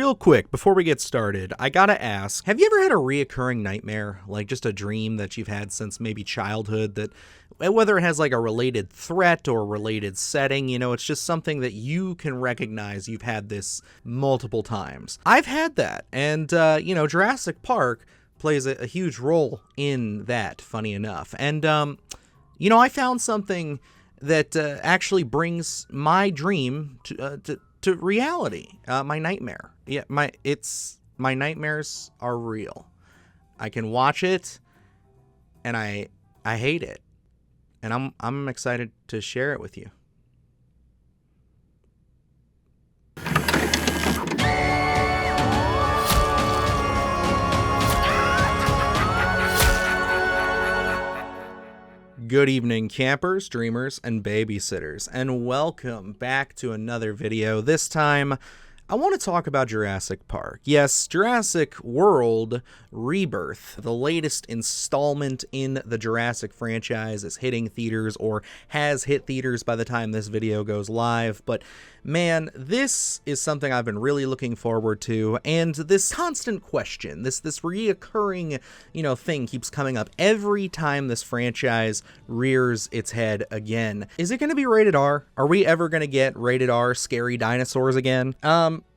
real quick, before we get started, I gotta ask, have you ever had a reoccurring nightmare? Like just a dream that you've had since maybe childhood that, whether it has like a related threat or related setting, you know, it's just something that you can recognize you've had this multiple times. I've had that, and, you know, Jurassic Park plays a huge role in that, funny enough. And, you know, I found something that actually brings my dream to reality, my nightmare. Yeah, my nightmares are real. I can watch it, and I hate it, and I'm excited to share it with you. Good evening, campers, dreamers, and babysitters, and welcome back to another video. This time, I want to talk about Jurassic Park. Yes, Jurassic World Rebirth, the latest installment in the Jurassic franchise, is hitting theaters, or has hit theaters by the time this video goes live. But man, this is something I've been really looking forward to, and this constant question, this reoccurring, you know, thing keeps coming up every time this franchise rears its head again. Is it going to be rated R? Are we ever going to get rated R scary dinosaurs again?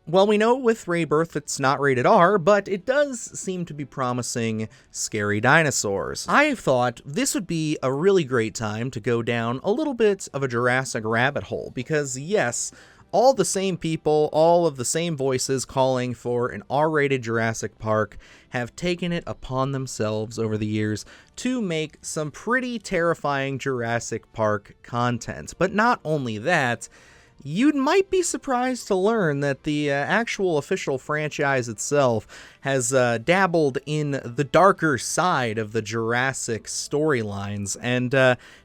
Well, we know with Rebirth it's not rated R, but it does seem to be promising scary dinosaurs. I thought this would be a really great time to go down a little bit of a Jurassic rabbit hole, because yes, all the same people, all of the same voices calling for an R-rated Jurassic Park have taken it upon themselves over the years to make some pretty terrifying Jurassic Park content. But not only that, you might be surprised to learn that the actual official franchise itself has dabbled in the darker side of the Jurassic storylines, and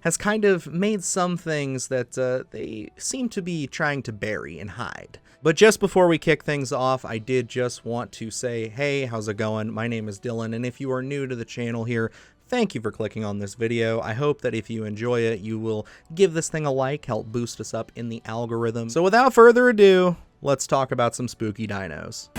has kind of made some things that they seem to be trying to bury and hide. But just before we kick things off, I did just want to say, hey, how's it going? My name is Dylan, and if you are new to the channel here, thank you for clicking on this video. I hope that if you enjoy it, you will give this thing a like, help boost us up in the algorithm. So without further ado, let's talk about some spooky dinos.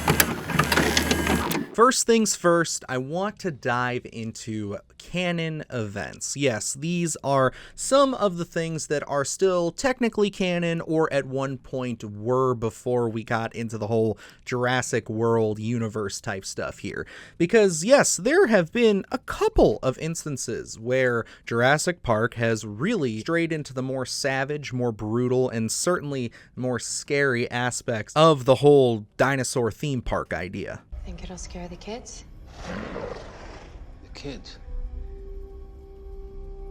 First things first, I want to dive into canon events. Yes, these are some of the things that are still technically canon, or at one point were before we got into the whole Jurassic World universe type stuff here. Because yes, there have been a couple of instances where Jurassic Park has really strayed into the more savage, more brutal, and certainly more scary aspects of the whole dinosaur theme park idea. Think it'll scare the kids? The kids?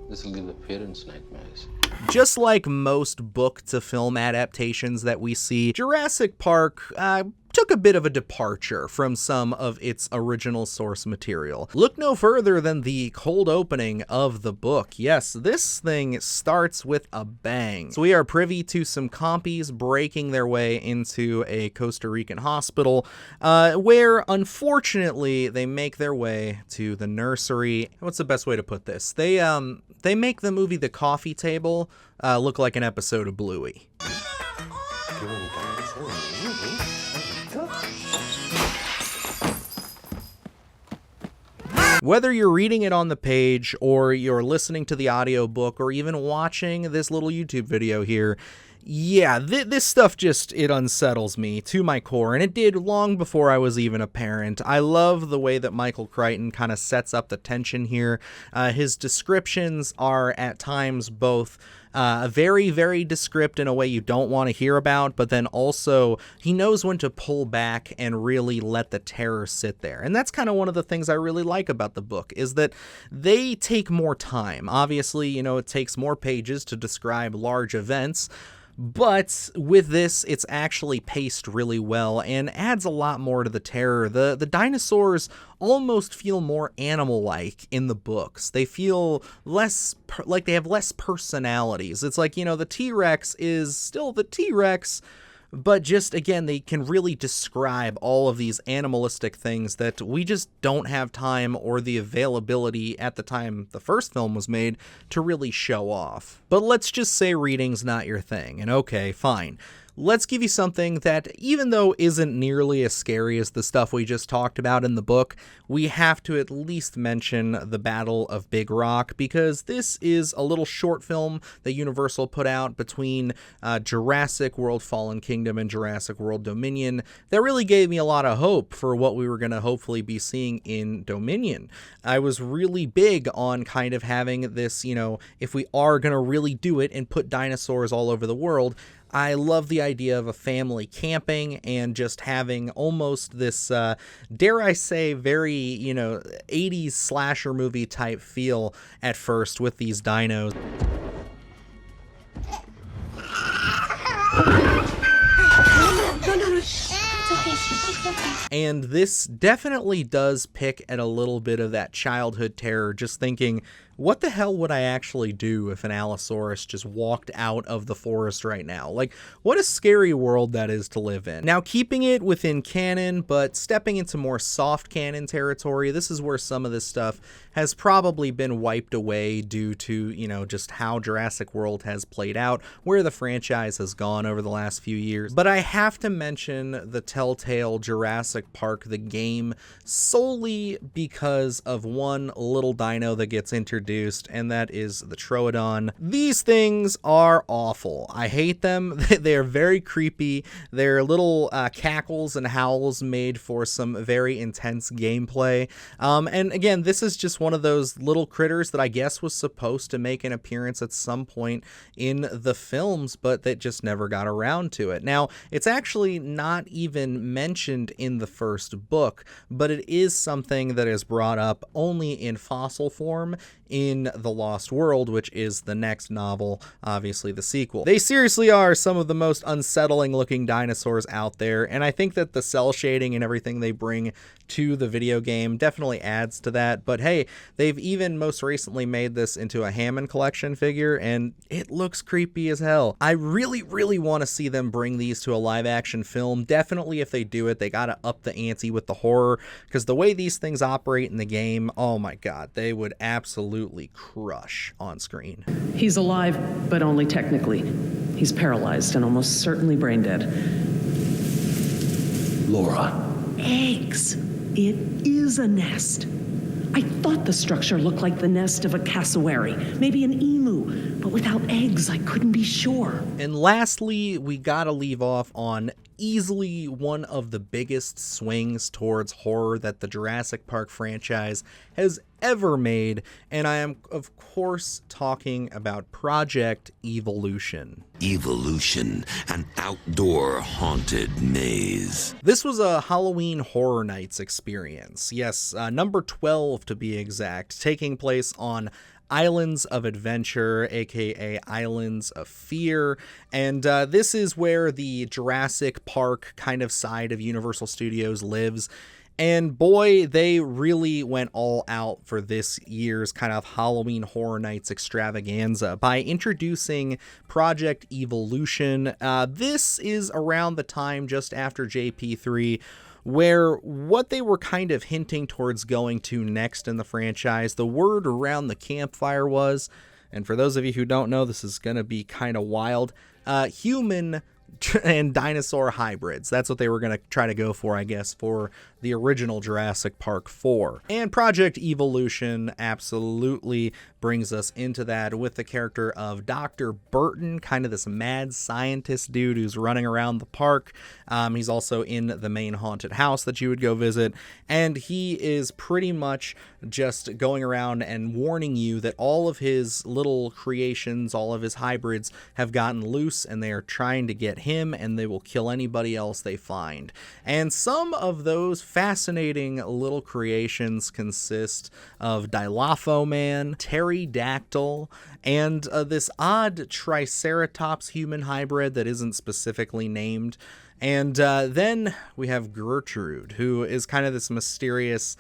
This will give the parents nightmares. Just like most book-to-film adaptations that we see, Jurassic Park took a bit of a departure from some of its original source material. Look no further than the cold opening of the book. Yes, this thing starts with a bang. So we are privy to some compies breaking their way into a Costa Rican hospital, where unfortunately they make their way to the nursery. What's the best way to put this? They make the movie The Coffee Table look like an episode of Bluey. Whether you're reading it on the page, or you're listening to the audiobook, or even watching this little YouTube video here, yeah, this stuff just, it unsettles me to my core, and it did long before I was even a parent. I love the way that Michael Crichton kind of sets up the tension here. His descriptions are at times both very, very descript in a way you don't want to hear about, but then also he knows when to pull back and really let the terror sit there. And that's kind of one of the things I really like about the book, is that they take more time. Obviously, you know, it takes more pages to describe large events, but with this, it's actually paced really well and adds a lot more to the terror. The dinosaurs almost feel more animal-like in the books. They feel less like they have less personalities. It's like, you know, the T-Rex is still the T-Rex, but just, again, they can really describe all of these animalistic things that we just don't have time or the availability at the time the first film was made to really show off. But let's just say reading's not your thing, and okay, fine. let's give you something that, even though isn't nearly as scary as the stuff we just talked about in the book, we have to at least mention the Battle of Big Rock, because this is a little short film that Universal put out between Jurassic World Fallen Kingdom and Jurassic World Dominion that really gave me a lot of hope for what we were going to hopefully be seeing in Dominion. I was really big on kind of having this, if we are going to really do it and put dinosaurs all over the world, I love the idea of a family camping and just having almost this, dare I say, very, 80s slasher movie type feel at first with these dinos. And this definitely does pick at a little bit of that childhood terror, just thinking, what the hell would I actually do if an Allosaurus just walked out of the forest right now? Like, what a scary world that is to live in. Now, keeping it within canon, but stepping into more soft canon territory, this is where some of this stuff has probably been wiped away due to, just how Jurassic World has played out, where the franchise has gone over the last few years. But I have to mention the Telltale Jurassic Park, the game, solely because of one little dino that gets introduced, and that is the Troodon. These things are awful. I hate them. They're very creepy. They're little cackles and howls made for some very intense gameplay. And again, this is just one of those little critters that I guess was supposed to make an appearance at some point in the films, but that just never got around to it. Now, it's actually not even mentioned in the first book, but it is something that is brought up only in fossil form in The Lost World, which is the next novel, obviously the sequel. They seriously are some of the most unsettling looking dinosaurs out there, and I think that the cell shading and everything they bring to the video game definitely adds to that. But hey, they've even most recently made this into a Hammond collection figure, and it looks creepy as hell. I really, really want to see them bring these to a live action film. Definitely, if they do it, they gotta up the ante with the horror, because the way these things operate in the game, oh my god, they would absolutely crush on screen. He's alive, but only technically. He's paralyzed and almost certainly brain dead. Laura. Eggs. It is a nest. I thought the structure looked like the nest of a cassowary, maybe an emu, but without eggs, I couldn't be sure. And lastly, we gotta leave off on easily one of the biggest swings towards horror that the Jurassic Park franchise has ever made, and I am, of course, talking about Project Evolution. Evolution, an outdoor haunted maze. This was a Halloween Horror Nights experience. Yes, number 12 to be exact, taking place on Islands of Adventure, aka Islands of Fear, and this is where the Jurassic Park kind of side of Universal Studios lives. And boy, they really went all out for this year's kind of Halloween Horror Nights extravaganza by introducing Project Evolution. This is around the time just after JP3, where what they were kind of hinting towards going to next in the franchise, the word around the campfire was, and for those of you who don't know, this is going to be kind of wild, human and dinosaur hybrids. That's what they were going to try to go for, I guess, for the original Jurassic Park 4. And Project Evolution absolutely brings us into that with the character of Dr. Burton, kind of this mad scientist dude who's running around the park. He's also in the main haunted house that you would go visit, and he is pretty much just going around and warning you that all of his little creations, all of his hybrids have gotten loose, and they are trying to get him, and they will kill anybody else they find. And some of those fascinating little creations consist of Dilopho Man, Pterodactyl, and this odd Triceratops human hybrid that isn't specifically named. And then we have Gertrude, who is kind of this mysterious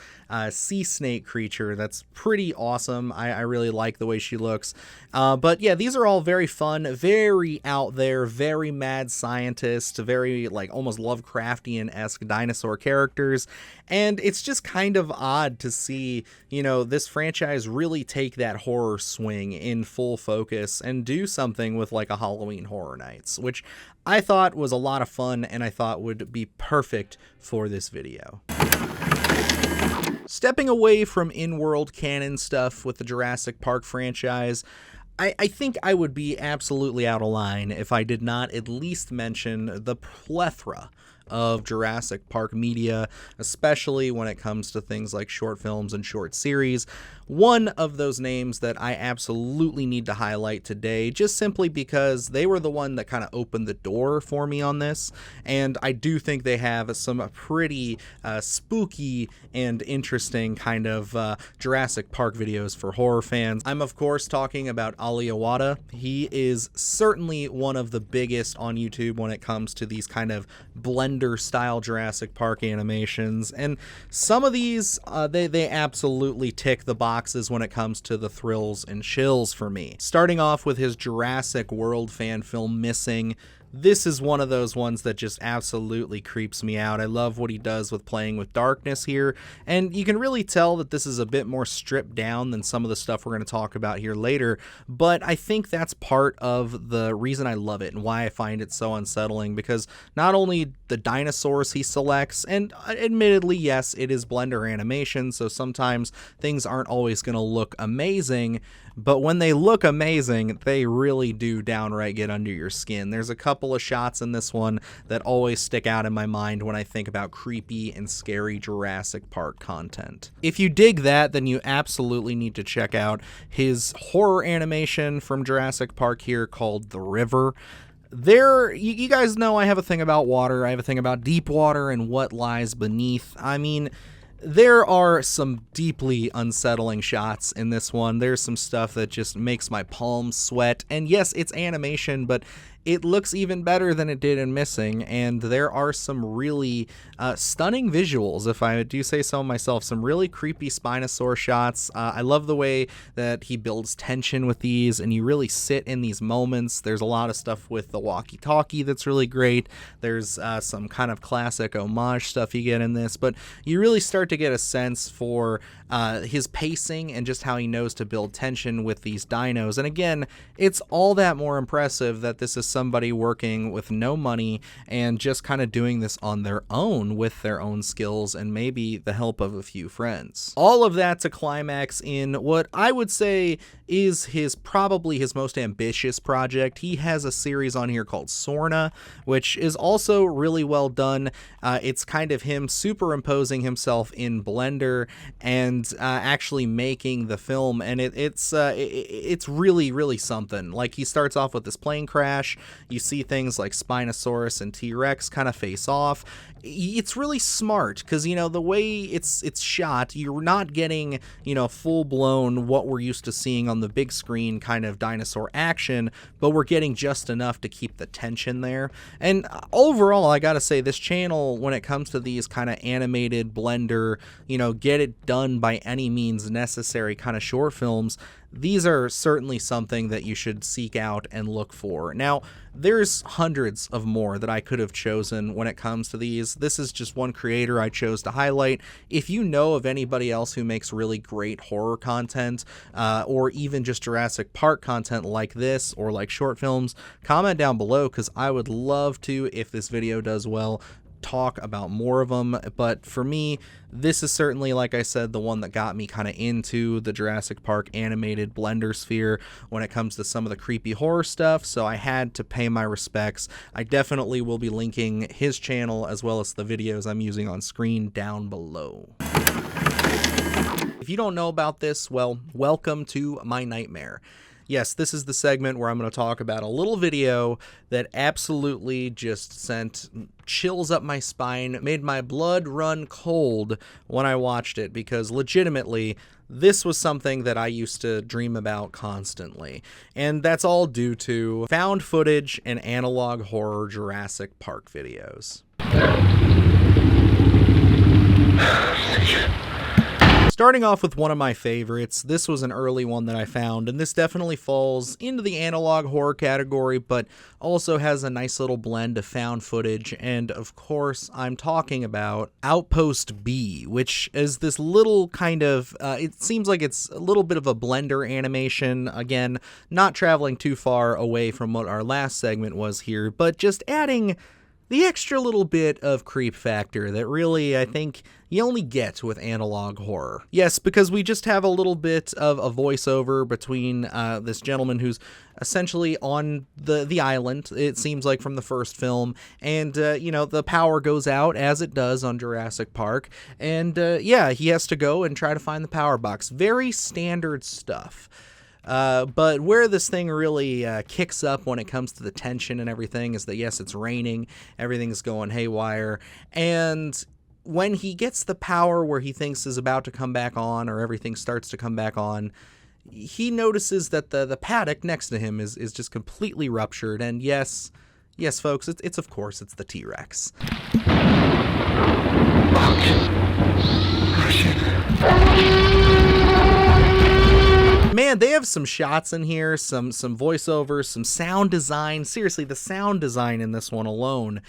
sea snake creature that's pretty awesome. I really like the way she looks. But yeah, these are all very fun, very out there, very mad scientist, very like almost Lovecraftian-esque dinosaur characters. And it's just kind of odd to see, you know, this franchise really take that horror swing in full focus and do something with like a Halloween Horror Nights, which I thought was a lot of fun and I thought would be perfect for this video. Stepping away from in-world canon stuff with the Jurassic Park franchise, I think I would be absolutely out of line if I did not at least mention the plethora of Jurassic Park media, especially when it comes to things like short films and short series. One of those names that I absolutely need to highlight today, just simply because they were the one that kind of opened the door for me on this, and I do think they have some pretty spooky and interesting kind of Jurassic Park videos for horror fans. I'm of course talking about Ali Awada. He is certainly one of the biggest on YouTube when it comes to these kind of Blender style Jurassic Park animations, and some of these they absolutely tick the boxes when it comes to the thrills and chills for me. Starting off with his Jurassic World fan film Missing. This is one of those ones that just absolutely creeps me out. I love what he does with playing with darkness here, and you can really tell that this is a bit more stripped down than some of the stuff we're going to talk about here later, but I think that's part of the reason I love it and why I find it so unsettling, because not only the dinosaurs he selects, and admittedly, yes, it is Blender animation, so sometimes things aren't always going to look amazing, but when they look amazing, they really do downright get under your skin. There's a couple of shots in this one that always stick out in my mind when I think about creepy and scary Jurassic Park content. If you dig that, then you absolutely need to check out his horror animation from Jurassic Park here called The River. There, you guys know I have a thing about water. I have a thing about deep water and what lies beneath. I mean, there are some deeply unsettling shots in this one. There's some stuff that just makes my palms sweat. And yes, it's animation, but it looks even better than it did in Missing, and there are some really stunning visuals, if I do say so myself, some really creepy Spinosaur shots. I love the way that he builds tension with these, and you really sit in these moments. There's a lot of stuff with the walkie-talkie that's really great. There's some kind of classic homage stuff you get in this, but you really start to get a sense for his pacing and just how he knows to build tension with these dinos. And again, it's all that more impressive that this is somebody working with no money and just kind of doing this on their own with their own skills and maybe the help of a few friends. All of that to climax in what I would say is probably his most ambitious project. He has a series on here called Sorna, which is also really well done. It's kind of him superimposing himself in Blender and actually making the film, and it's really, really something. Like, he starts off with this plane crash. You see things like Spinosaurus and T-Rex kind of face off. It's really smart because, you know, the way it's shot, you're not getting, you know, full-blown what we're used to seeing on the big screen kind of dinosaur action, but we're getting just enough to keep the tension there. And overall, I gotta say, this channel, when it comes to these kind of animated Blender, you know, get it done by any means necessary kind of short films, these are certainly something that you should seek out and look for. Now, there's hundreds of more that I could have chosen when it comes to these. This is just one creator I chose to highlight. If you know of anybody else who makes really great horror content, or even just Jurassic Park content like this, or like short films, comment down below, because I would love to, if this video does well, talk about more of them. But for me, this is certainly, like I said, the one that got me kind of into the Jurassic Park animated Blender sphere when it comes to some of the creepy horror stuff, so I had to pay my respects. I definitely will be linking his channel as well as the videos I'm using on screen down below. If you don't know about this, well, welcome to my nightmare. Yes, this is the segment where I'm going to talk about a little video that absolutely just sent chills up my spine, made my blood run cold when I watched it, because legitimately, this was something that I used to dream about constantly. And that's all due to found footage and analog horror Jurassic Park videos. Starting off with one of my favorites, this was an early one that I found, and this definitely falls into the analog horror category, but also has a nice little blend of found footage, and of course, I'm talking about Outpost B, which is this little kind of, it seems like it's a little bit of a Blender animation, again, not traveling too far away from what our last segment was here, but just adding the extra little bit of creep factor that really, I think, you only get with analog horror. Yes, because we just have a little bit of a voiceover between this gentleman who's essentially on the island, it seems like from the first film, and, you know, the power goes out, as it does on Jurassic Park, and, yeah, he has to go and try to find the power box. Very standard stuff. But where this thing really kicks up when it comes to the tension and everything is that, yes, it's raining, everything's going haywire, and when he gets the power where he thinks is about to come back on, or everything starts to come back on, he notices that the paddock next to him is just completely ruptured, and yes, folks, it's of course, it's the T-Rex. Man, they have some shots in here, some voiceovers, some sound design. Seriously, the sound design in this one alone,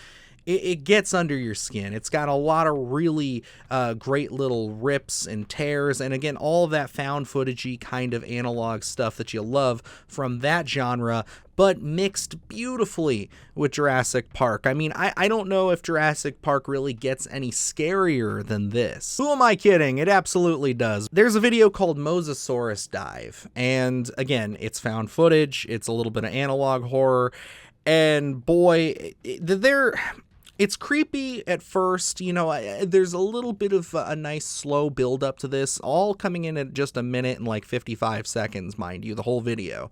it gets under your skin. It's got a lot of really great little rips and tears, and again, all of that found footagey kind of analog stuff that you love from that genre, but mixed beautifully with Jurassic Park. I mean, I don't know if Jurassic Park really gets any scarier than this. Who am I kidding? It absolutely does. There's a video called Mosasaurus Dive, and again, it's found footage, it's a little bit of analog horror, and boy, it's creepy at first, you know, there's a little bit of a nice slow build up to this, all coming in at just a minute and like 55 seconds, mind you, the whole video.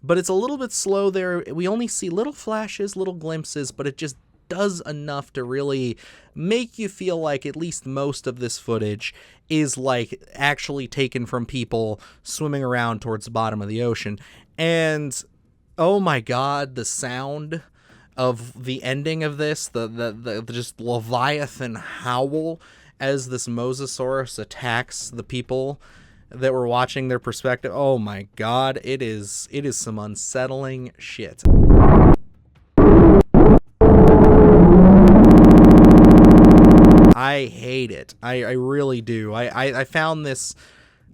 But it's a little bit slow there. We only see little flashes, little glimpses, but it just does enough to really make you feel like at least most of this footage is like actually taken from people swimming around towards the bottom of the ocean. And oh my God, the sound of the ending of this, the just Leviathan howl as this Mosasaurus attacks the people that were watching their perspective. Oh my God, it is some unsettling shit. I hate it. I really do. I found this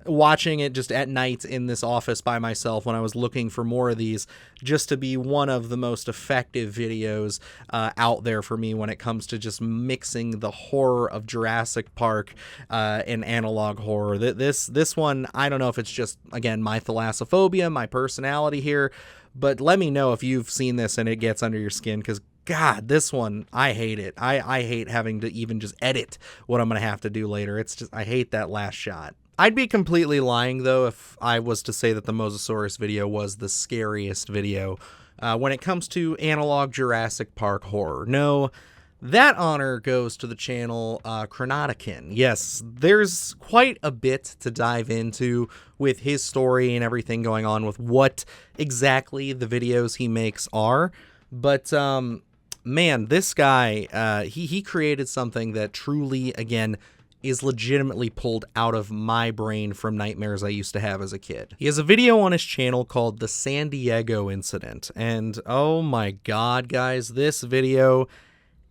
watching it just at night in this office by myself when I was looking for more of these, just to be one of the most effective videos out there for me when it comes to just mixing the horror of Jurassic Park and analog horror. This one, I don't know if it's just, again, my thalassophobia, my personality here, but let me know if you've seen this and it gets under your skin, because God, this one, I hate it. I hate having to even just edit what I'm going to have to do later. It's just, I hate that last shot. I'd be completely lying, though, if I was to say that the Mosasaurus video was the scariest video when it comes to analog Jurassic Park horror. No, that honor goes to the channel Chronotican. Yes, there's quite a bit to dive into with his story and everything going on with what exactly the videos he makes are. But, man, this guy, he created something that truly, again, is legitimately pulled out of my brain from nightmares I used to have as a kid. He has a video on his channel called The San Diego Incident, and oh my God, guys, this video,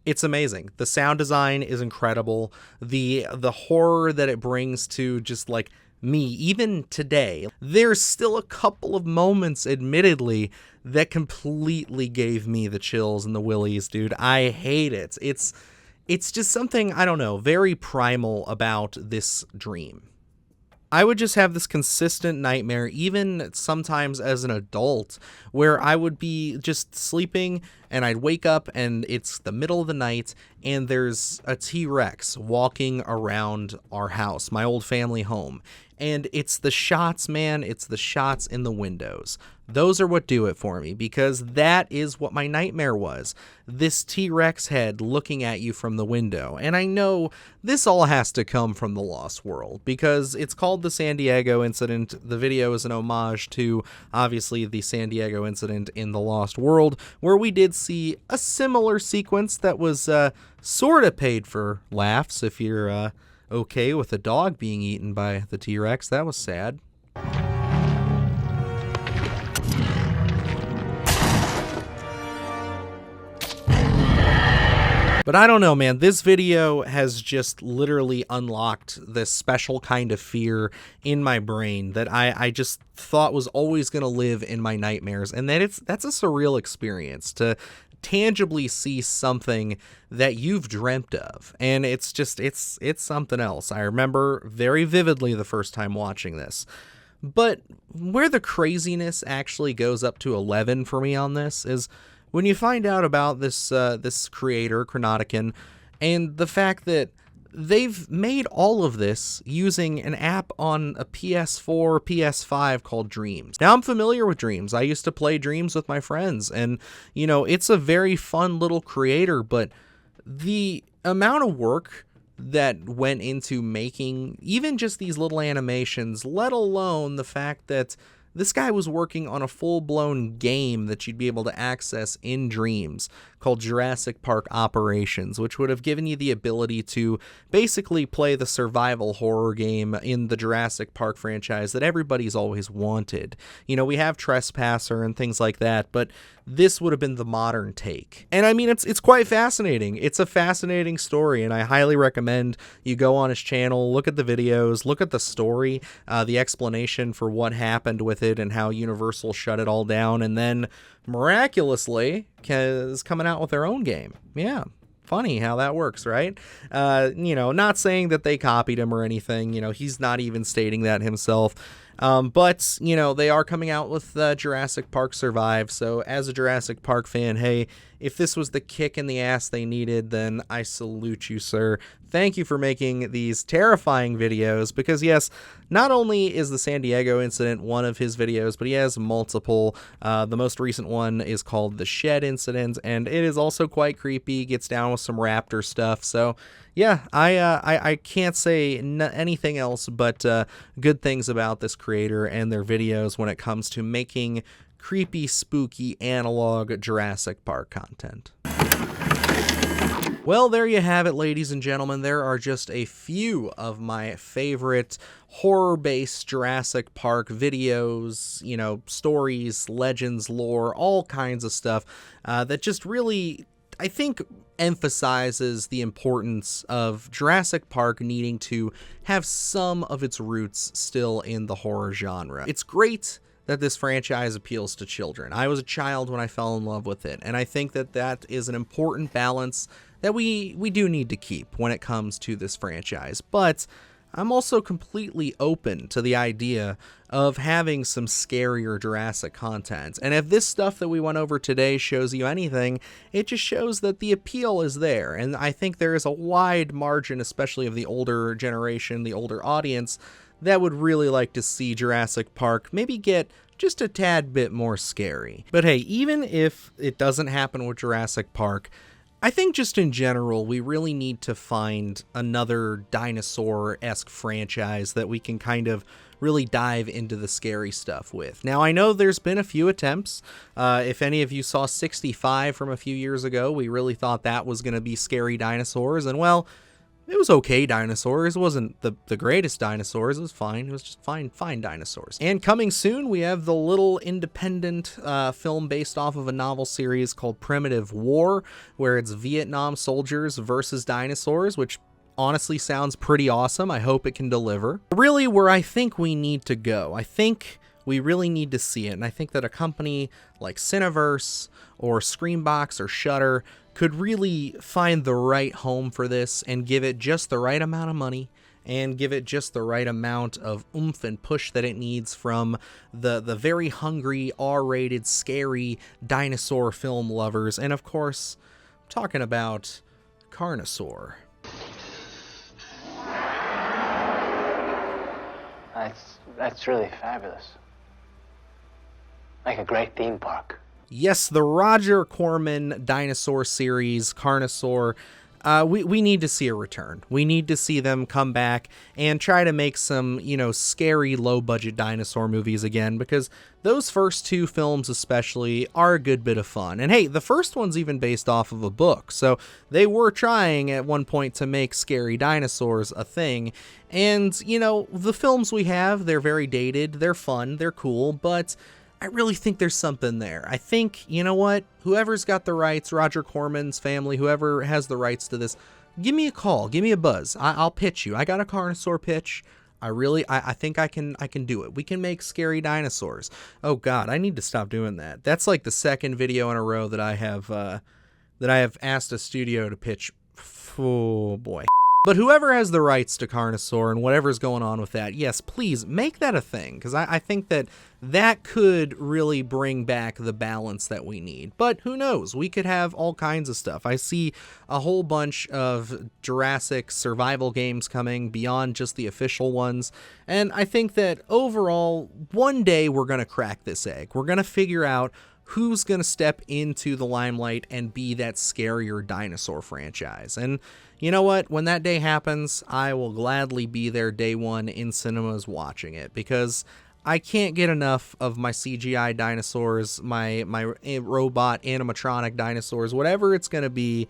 it's amazing. The sound design is incredible. The horror that it brings to just like me, even today, there's still a couple of moments, admittedly, that completely gave me the chills and the willies, dude. I hate it. It's just something, I don't know, very primal about this dream. I would just have this consistent nightmare, even sometimes as an adult, where I would be just sleeping and I'd wake up and it's the middle of the night and there's a T-Rex walking around our house, my old family home. And it's the shots, man, it's the shots in the windows. Those are what do it for me, because that is what my nightmare was. This T-Rex head looking at you from the window. And I know this all has to come from The Lost World, because it's called the San Diego Incident. The video is an homage to, obviously, the San Diego Incident in The Lost World, where we did see a similar sequence that was sort of paid for laughs, if you're okay with a dog being eaten by the T-Rex. That was sad. But I don't know, man. This video has just literally unlocked this special kind of fear in my brain that I just thought was always going to live in my nightmares. And that's a surreal experience to tangibly see something that you've dreamt of. And it's just, it's something else. I remember very vividly the first time watching this. But where the craziness actually goes up to 11 for me on this is when you find out about this creator, Chronodicon, and the fact that they've made all of this using an app on a PS4, PS5 called Dreams. Now, I'm familiar with Dreams. I used to play Dreams with my friends, and, you know, it's a very fun little creator, but the amount of work that went into making even just these little animations, let alone the fact that this guy was working on a full-blown game that you'd be able to access in Dreams called Jurassic Park Operations, which would have given you the ability to basically play the survival horror game in the Jurassic Park franchise that everybody's always wanted. You know, we have Trespasser and things like that, but this would have been the modern take. And I mean, it's quite fascinating. It's a fascinating story, and I highly recommend you go on his channel, look at the videos, look at the story, the explanation for what happened with it and how Universal shut it all down, and then miraculously is coming out with their own game. Yeah. Funny how that works, right? You know, not saying that they copied him or anything. You know, he's not even stating that himself. But, you know, they are coming out with Jurassic Park Survive. So as a Jurassic Park fan, hey, if this was the kick in the ass they needed, then I salute you, sir. Thank you for making these terrifying videos because, yes, not only is the San Diego incident one of his videos, but he has multiple. The most recent one is called the Shed Incident, and it is also quite creepy. Gets down with some raptor stuff. So, yeah, I can't say anything else but good things about this creator and their videos when it comes to making creepy, spooky, analog Jurassic Park content. Well, there you have it, ladies and gentlemen. There are just a few of my favorite horror-based Jurassic Park videos, you know, stories, legends, lore, all kinds of stuff that just really, I think, emphasizes the importance of Jurassic Park needing to have some of its roots still in the horror genre. It's great that this franchise appeals to children. I was a child when I fell in love with it, and I think that that is an important balance that we do need to keep when it comes to this franchise. But I'm also completely open to the idea of having some scarier Jurassic content. And if this stuff that we went over today shows you anything, it just shows that the appeal is there. And I think there is a wide margin, especially of the older generation, the older audience, that would really like to see Jurassic Park maybe get just a tad bit more scary. But hey, even if it doesn't happen with Jurassic Park, I think just in general, we really need to find another dinosaur-esque franchise that we can kind of really dive into the scary stuff with. Now, I know there's been a few attempts. If any of you saw 65 from a few years ago, we really thought that was going to be scary dinosaurs, and well, it was okay dinosaurs. It wasn't the greatest dinosaurs. It was fine. It was just fine dinosaurs. And coming soon, we have the little independent film based off of a novel series called Primitive War, where it's Vietnam soldiers versus dinosaurs, which honestly sounds pretty awesome. I hope it can deliver. Really, where I think we need to go, I think we really need to see it. And I think that a company like Cineverse or Screambox or Shudder could really find the right home for this and give it just the right amount of money and give it just the right amount of oomph and push that it needs from the very hungry, R-rated, scary dinosaur film lovers. And of course, I'm talking about Carnosaur. That's really fabulous. Like a great theme park. Yes, the Roger Corman dinosaur series, Carnosaur. we need to see a return. We need to see them come back and try to make some, you know, scary low-budget dinosaur movies again, because those first two films especially are a good bit of fun. And hey, the first one's even based off of a book, so they were trying at one point to make scary dinosaurs a thing. And, you know, the films we have, they're very dated, they're fun, they're cool, but I really think there's something there. I think, you know what, whoever's got the rights, Roger Corman's family, whoever has the rights to this, give me a call, give me a buzz. I'll pitch you. I got a Carnosaur pitch. I think I can do it. We can make scary dinosaurs. Oh God, I need to stop doing that. That's like the second video in a row that I have asked a studio to pitch. Oh boy. But whoever has the rights to Carnosaur and whatever's going on with that, yes, please make that a thing, because I think that that could really bring back the balance that we need. But who knows? We could have all kinds of stuff. I see a whole bunch of Jurassic survival games coming beyond just the official ones, and I think that overall, one day we're going to crack this egg. We're going to figure out who's going to step into the limelight and be that scarier dinosaur franchise. And you know what? When that day happens, I will gladly be there day one in cinemas watching it, because I can't get enough of my CGI dinosaurs, my robot animatronic dinosaurs, whatever it's going to be.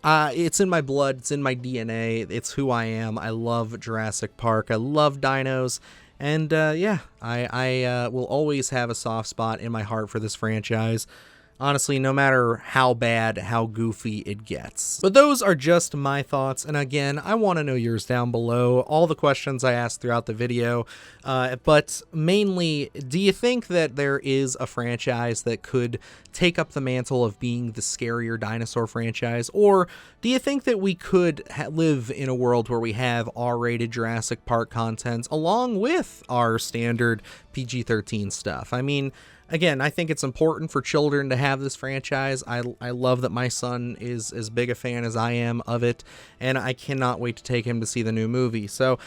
It's in my blood. It's in my DNA. It's who I am. I love Jurassic Park. I love dinos. And yeah, I will always have a soft spot in my heart for this franchise. Honestly, no matter how bad, how goofy it gets. But those are just my thoughts, and again, I want to know yours down below, all the questions I asked throughout the video, but mainly, do you think that there is a franchise that could take up the mantle of being the scarier dinosaur franchise, or do you think that we could live in a world where we have R-rated Jurassic Park content along with our standard PG-13 stuff? I mean, again, I think it's important for children to have this franchise. I love that my son is as big a fan as I am of it, and I cannot wait to take him to see the new movie. So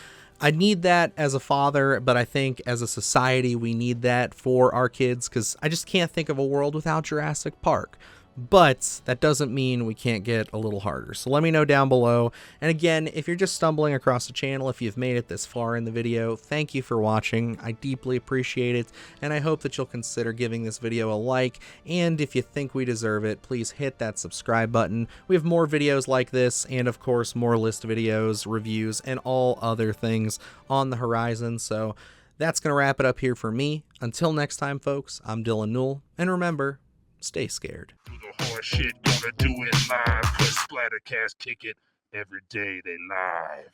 I need that as a father, but I think as a society we need that for our kids, because I just can't think of a world without Jurassic Park. But that doesn't mean we can't get a little harder. So let me know down below. And again, if you're just stumbling across the channel, if you've made it this far in the video, thank you for watching. I deeply appreciate it, and I hope that you'll consider giving this video a like. And if you think we deserve it, please hit that subscribe button. We have more videos like this, and of course, more list videos, reviews, and all other things on the horizon. So that's going to wrap it up here for me. Until next time, folks, I'm Dylan Newell, and remember, stay scared. Do the horse shit, gonna do it live. Cause Splattercast kick it every day they live.